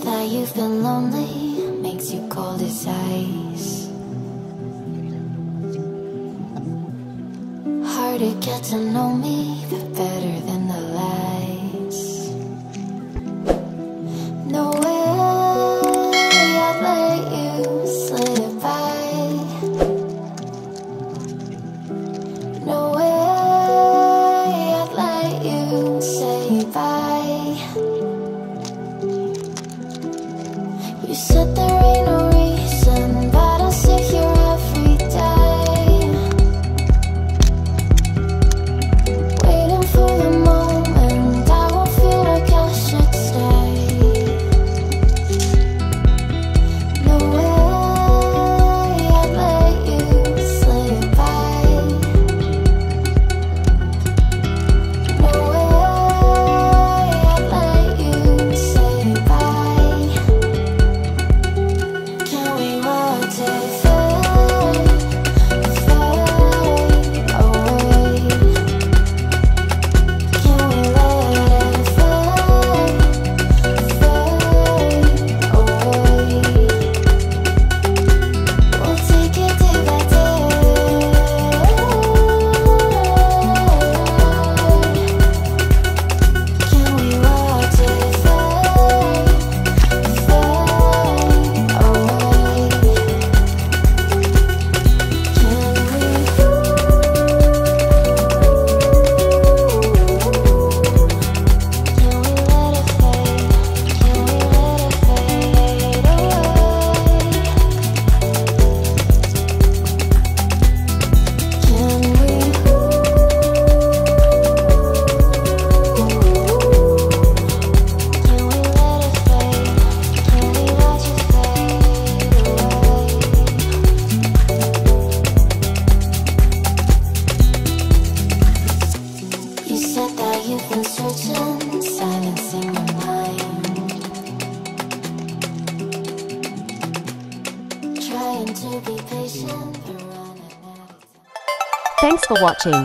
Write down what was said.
said that you've been lonely, makes you cold as ice. Hard to get to know me, but better than the lies. No way I'd let you slip by. No way I'd let you say bye. You said there ain't no reason, but I'll sit here every day, waiting for the moment I won't feel like I should stay. No way I'd let you slip by. No way I'd let you say bye. Can we watch it fade, fade away? Can we let it fade, fade away? We'll take it day by day. Can we watch it fade, fade away? You said that you've been searching, silencing your mind, trying to be patient, but running out of time. Thanks for watching.